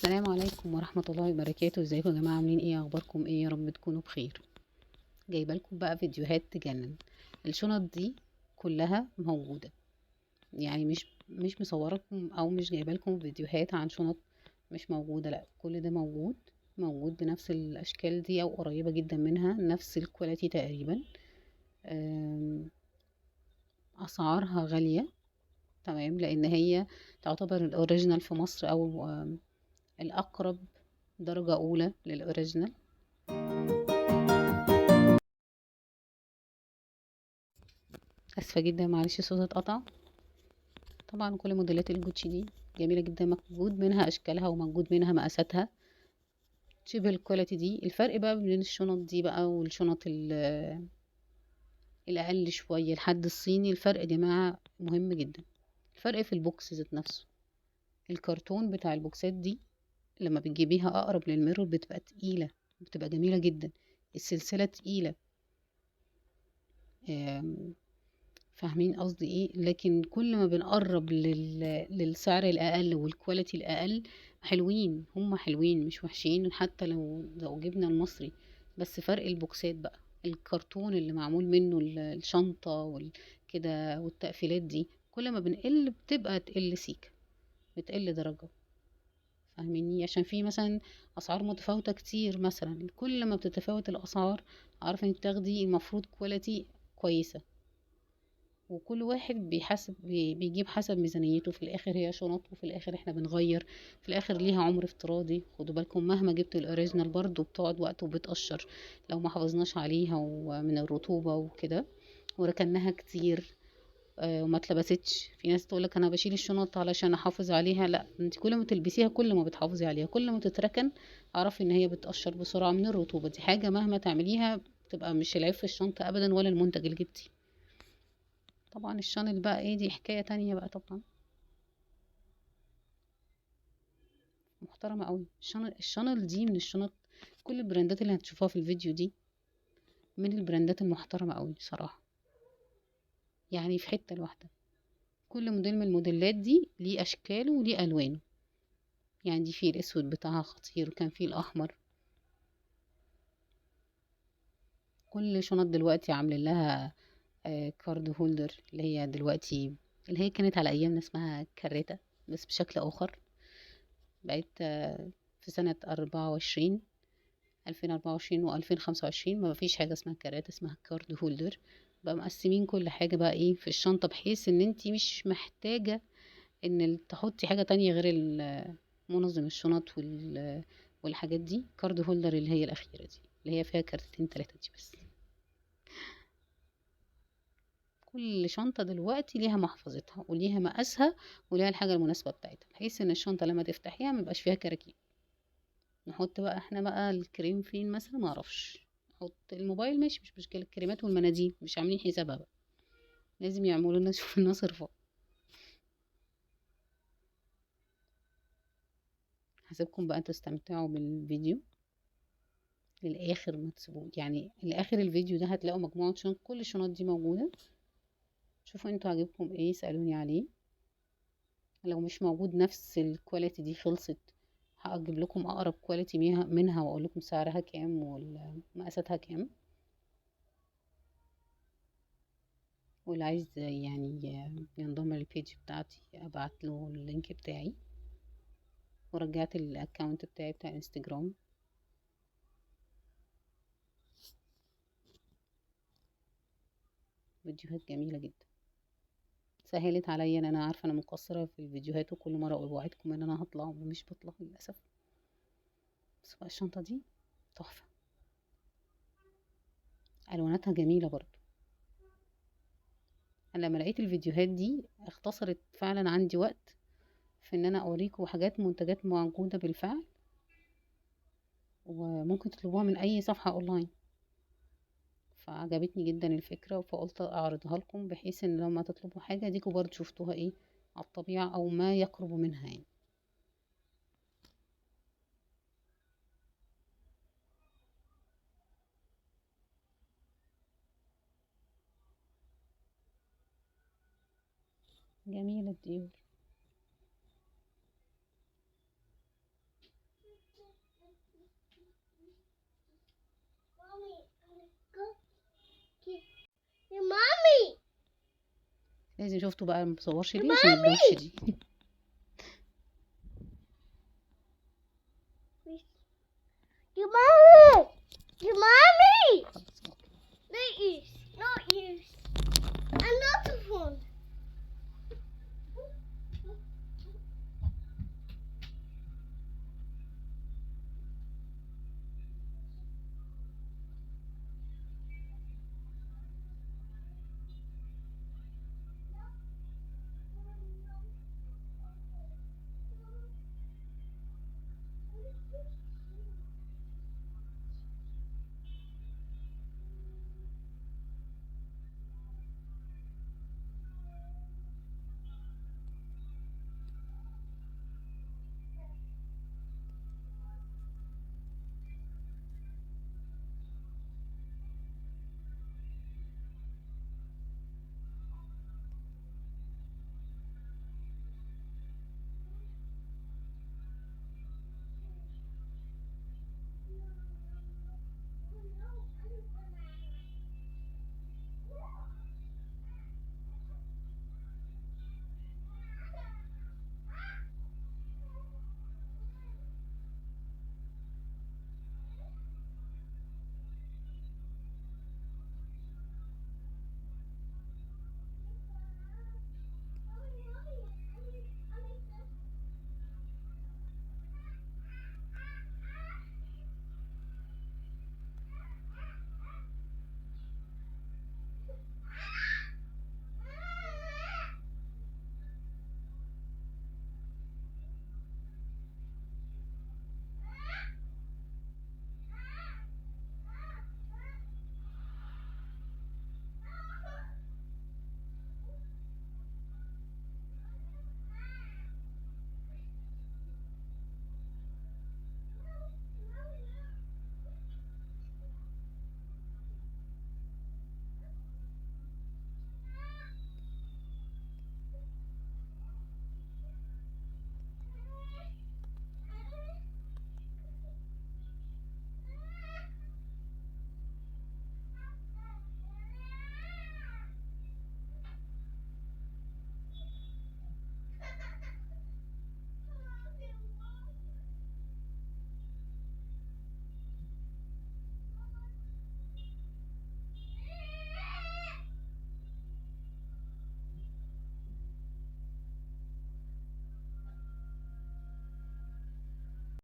السلام عليكم ورحمة الله وبركاته. ازيكم يا جماعة؟ عاملين ايه؟ اخباركم ايه؟ يا رب تكونوا بخير. جايبه لكم بقى فيديوهات تجنن. الشنط دي كلها موجودة، يعني مش مصوره لكم او مش جايبه لكم فيديوهات عن شنط مش موجودة، لا، كل ده موجود بنفس الاشكال دي او قريبة جدا منها، نفس الكواليتي تقريبا. أم، اسعارها غالية، تمام، لان هي تعتبر الاوريجينال في مصر، او الاقرب درجة اولى للاوريجينال. اسفه جدا، معلش الصوت اتقطع. طبعا كل موديلات الجوتشي دي جميله جدا، موجود منها اشكالها وموجود منها مقاساتها. شبه الكواليتي دي. الفرق بقى بين الشنط دي بقى والشنط الاقل شويه لحد الصيني، الفرق يا جماعه مهم جدا. الفرق في البوكس ذات نفسه. الكرتون بتاع البوكسات دي لما بتجيبيها اقرب للميرور بتبقى تقيله، بتبقى جميله جدا. السلسله تقيله. فاهمين قصدي ايه؟ لكن كل ما بنقرب للسعر الاقل والكواليتي الاقل، حلوين، هم حلوين مش وحشين، حتى لو جبنا المصري. بس فرق البوكسات بقى، الكرتون اللي معمول منه الشنطة كده والتقفيلات دي، كل ما بنقل بتبقى تقل سيكة، بتقل درجة. فاهميني؟ عشان في مثلا اسعار متفاوتة كتير، مثلا كل ما بتتفاوت الاسعار عارفة انك تاخدي المفروض كواليتي كويسة. وكل واحد بيجيب حسب ميزانيته. في الاخر هي شنط، وفي الاخر احنا بنغير، في الاخر ليها عمر افتراضي. خدوا بالكم مهما جبت الاوريجينال برضو بتقعد وقت وبتقشر لو ما حافظناش عليها ومن الرطوبة وكده، وركناها كتير. وما اتلبستش. في ناس تقولك انا بشيل الشنط علشان احافظ عليها، لا، انت كل ما تلبسيها كل ما بتحافظي عليها، كل ما تتركن اعرفي ان هي بتقشر بسرعة من الرطوبة. دي حاجة مهما تعمليها تبقى مش العيب في الشنطة ابدا ولا المنتج اللي جبتيه. طبعا الشانل بقى ايه، دي حكاية تانية بقى طبعا، محترمة قوي. الشانل دي من الشنط، كل البراندات اللي هتشوفوها في الفيديو دي من البراندات المحترمة قوي صراحة، يعني في حتة لوحدها. كل موديل من الموديلات دي ليه اشكاله وليه الوانه. يعني دي فيه الاسود بتاعها خطير، وكان فيه الاحمر. كل شنط دلوقتي عاملين لها كارد هولدر، اللي هي دلوقتي، اللي هي كانت على ايامنا اسمها كاريتا، بس بشكل اخر. بقت في سنة 24، 2024 و2025 ما فيش حاجة اسمها كارات، اسمها كارد هولدر. بقى مقسمين كل حاجة بقى ايه في الشنطة، بحيث ان انتي مش محتاجة ان تحطي حاجة تانية غير منظم الشنط والحاجات دي. كارد هولدر اللي هي الأخيرة دي، اللي هي فيها كارتين تلاتة دي بس. كل شنطة دلوقتي ليها محفظتها وليها مقاسها وليها الحاجة المناسبة بتاعتها، بحيث ان الشنطة لما تفتحيها ميبقاش فيها كراكيب. نحط بقى احنا بقى الكريم فين مثلا؟ معرفش. نحط الموبايل ماشي، مش مشكلة. الكريمات والمناديل مش عاملين حسابها بقى، لازم يعملوا لنا شوف لنا صرفة. هسيبكم بقى تستمتعوا بالفيديو للآخر، ما تسيبوه يعني لآخر الفيديو ده. هتلاقوا مجموعة شنط، كل الشنط دي موجودة. شوفوا انتوا عاجبكم ايه، سألوني عليه. لو مش موجود نفس الكواليتي دي خلصت، هجيب لكم اقرب كواليتي منها واقول لكم سعرها كام ومقاساتها كام. واللي عايز يعني ينضم للبيج بتاعتي ابعت له اللينك بتاعي. ورجعت الاكونت بتاعي بتاع انستجرام. فيديوهات جميلة جدا، سهلت عليا. ان انا عارفة انا مقصرة في الفيديوهات، وكل مرة اقول وعدكم ان انا هطلع ومش بطلع للأسف. بس بقى الشنطة دي تحفة، الواناتها جميلة برضو. انا لما لقيت الفيديوهات دي اختصرت فعلا عندي وقت في ان انا اوريكم حاجات، منتجات موجودة بالفعل، وممكن تطلبوها من اي صفحة اونلاين. فعجبتني جدا الفكرة، فقلت اعرضها لكم، بحيث ان لما تطلبوا حاجة ديكوا برضو شفتوها ايه على الطبيعة او ما يقرب منها يعني. جميلة الديور. يا مامي. لازم شفتوا بقى ما بصورش يا ليه عشان الدوشة مامي. دي. يا مامي. يا مامي. خلاص أوكي. Not use. Not use. Another one.